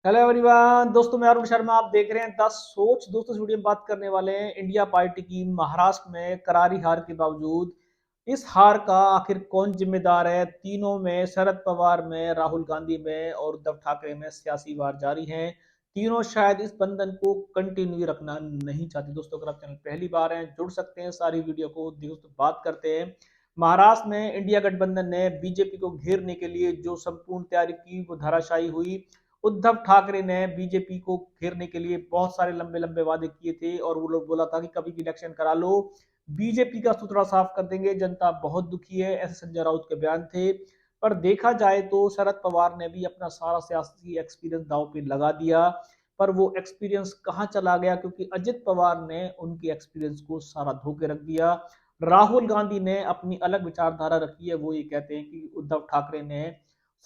Hello everyone, दोस्तों मैं अरुण शर्मा। आप देख रहे हैं द सोच। दोस्तों इस वीडियो में बात करने वाले हैं इंडिया पार्टी की महाराष्ट्र में करारी हार के बावजूद इस हार का आखिर कौन जिम्मेदार है। तीनों में, शरद पवार में, राहुल गांधी में और उद्धव ठाकरे में सियासी वार जारी है। तीनों शायद इस बंधन को कंटिन्यू रखना नहीं चाहते। दोस्तों अगर आप चैनल पहली बार हैं, जुड़ सकते हैं सारी वीडियो को। दोस्तों बात करते हैं महाराष्ट्र में इंडिया गठबंधन ने बीजेपी को घेरने के लिए जो संपूर्ण तैयारी की वो धराशायी हुई। उद्धव ठाकरे ने बीजेपी को घेरने के लिए बहुत सारे लंबे लंबे वादे किए थे और वो लोग बोला था कि कभी भी इलेक्शन करा लो, बीजेपी का सुथरा साफ कर देंगे, जनता बहुत दुखी है, ऐसे संजय राउत के बयान थे। पर देखा जाए तो शरद पवार ने भी अपना सारा सियासी एक्सपीरियंस दांव पे लगा दिया। पर वो एक्सपीरियंस कहाँ चला गया, क्योंकि अजित पवार ने उनके एक्सपीरियंस को सारा धोके रख दिया। राहुल गांधी ने अपनी अलग विचारधारा रखी है। वो ये कहते हैं कि उद्धव ठाकरे ने,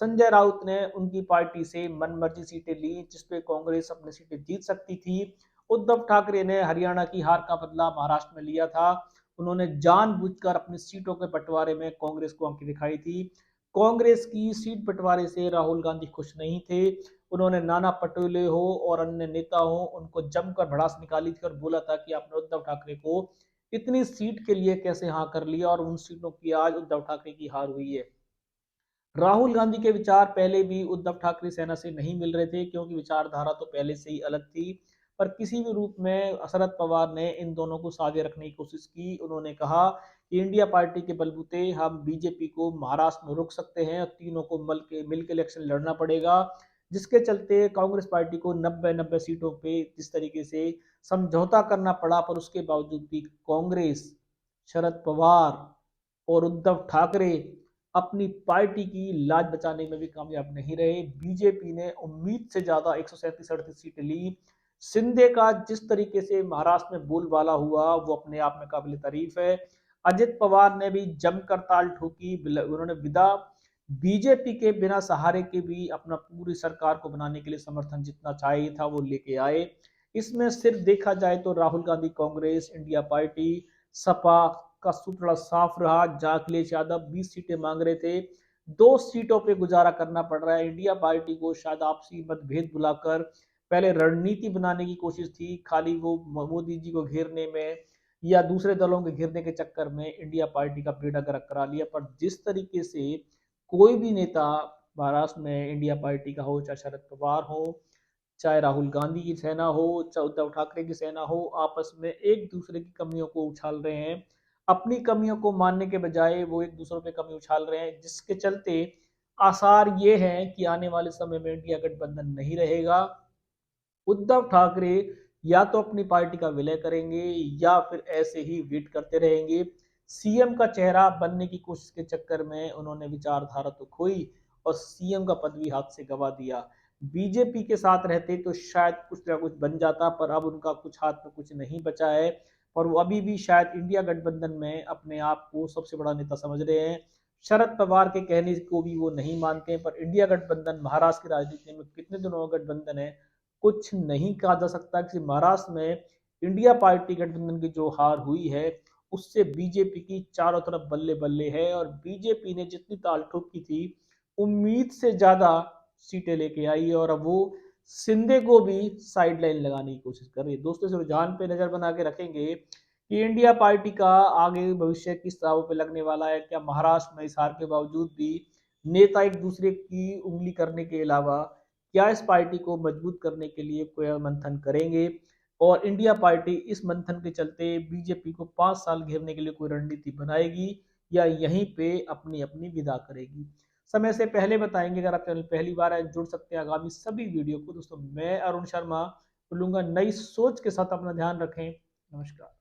संजय राउत ने उनकी पार्टी से मनमर्जी सीटें ली जिसपे कांग्रेस अपनी सीटें जीत सकती थी। उद्धव ठाकरे ने हरियाणा की हार का बदला महाराष्ट्र में लिया था। उन्होंने जानबूझकर अपनी सीटों के बंटवारे में कांग्रेस को आंखें दिखाई थी। कांग्रेस की सीट बंटवारे से राहुल गांधी खुश नहीं थे। उन्होंने नाना पटोले हो और अन्य नेता हो उनको जमकर भड़ास निकाली थी और बोला था कि आपने उद्धव ठाकरे को इतनी सीट के लिए कैसे हाँ कर लिया, और उन सीटों की आज उद्धव ठाकरे की हार हुई है। राहुल गांधी के विचार पहले भी उद्धव ठाकरे सेना से नहीं मिल रहे थे, क्योंकि विचारधारा तो पहले से ही अलग थी। पर किसी भी रूप में शरद पवार ने इन दोनों को साझे रखने की कोशिश की। उन्होंने कहा कि इंडिया पार्टी के बलबूते हम बीजेपी को महाराष्ट्र में रोक सकते हैं और तीनों को मिल के इलेक्शन लड़ना पड़ेगा। जिसके चलते कांग्रेस पार्टी को 90-90 सीटों पे जिस तरीके से समझौता करना पड़ा, पर उसके बावजूद भी कांग्रेस, शरद पवार और उद्धव ठाकरे अपनी पार्टी की लाज बचाने में भी कामयाब नहीं रहे। बीजेपी ने उम्मीद से ज्यादा 137-38 सीटें ली। शिंदे का जिस तरीके से महाराष्ट्र में बोलबाला हुआ वो अपने आप में काबिल तारीफ है। अजित पवार ने भी जमकर ताल ठोकी। उन्होंने विदा बीजेपी के बिना सहारे के भी अपना पूरी सरकार को बनाने के लिए समर्थन जितना चाहिए था वो लेके आए। इसमें सिर्फ देखा जाए तो राहुल गांधी कांग्रेस, इंडिया पार्टी, सपा का सूत्र साफ रहा। जहां अखिलेश यादव 20 सीटें मांग रहे थे, 2 सीटों पे गुजारा करना पड़ रहा है। इंडिया पार्टी को शायद आपसी मतभेद बुलाकर पहले रणनीति बनाने की कोशिश थी, खाली वो मोदी जी को घेरने में या दूसरे दलों के घेरने के चक्कर में इंडिया पार्टी का बेड़ा गर्क करा लिया। पर जिस तरीके से कोई भी नेता महाराष्ट्र में इंडिया पार्टी का हो, चाहे शरद पवार हो, चाहे राहुल गांधी की सेना हो, चाहे उद्धव ठाकरे की सेना हो, आपस में एक दूसरे की कमियों को उछाल रहे हैं। अपनी कमियों को मानने के बजाय वो एक दूसरों पे कमी उछाल रहे हैं, जिसके चलते आसार ये हैं कि आने वाले समय में इंडिया गठबंधन नहीं रहेगा। उद्धव ठाकरे या तो अपनी पार्टी का विलय करेंगे या फिर ऐसे ही वेट करते रहेंगे। सीएम का चेहरा बनने की कोशिश के चक्कर में उन्होंने विचारधारा तो खोई और सीएम का पद भी हाथ से गवा दिया। बीजेपी के साथ रहते तो शायद कुछ ना कुछ बन जाता, पर अब उनका कुछ हाथ में कुछ नहीं बचा है। और वो अभी भी शायद इंडिया गठबंधन में अपने आप को सबसे बड़ा नेता समझ रहे हैं। शरद पवार के कहने को भी वो नहीं मानते हैं। पर इंडिया गठबंधन महाराष्ट्र की राजनीति में कितने दिनों का गठबंधन है कुछ नहीं कहा जा सकता। कि महाराष्ट्र में इंडिया पार्टी गठबंधन की जो हार हुई है उससे बीजेपी की चारों तरफ बल्ले बल्ले है, और बीजेपी ने जितनी ताल ठोकी थी उम्मीद से ज्यादा सीटें लेके आई, और अब वो सिंधे को भी साइड लाइन लगाने की कोशिश कर रही है। दोस्तों इस रुझान पे नजर बना के रखेंगे कि इंडिया पार्टी का आगे भविष्य किस दाव पे लगने वाला है। क्या महाराष्ट्र में इस हार के बावजूद भी नेता एक दूसरे की उंगली करने के अलावा क्या इस पार्टी को मजबूत करने के लिए कोई मंथन करेंगे, और इंडिया पार्टी इस मंथन के चलते बीजेपी को 5 साल घेरने के लिए कोई रणनीति बनाएगी या यहीं पे अपनी अपनी विदा करेगी। समय से पहले बताएंगे। अगर आप चैनल पहली बार आए जुड़ सकते हैं आगामी सभी वीडियो को। दोस्तों मैं अरुण शर्मा बोलूंगा, नई सोच के साथ अपना ध्यान रखें। नमस्कार।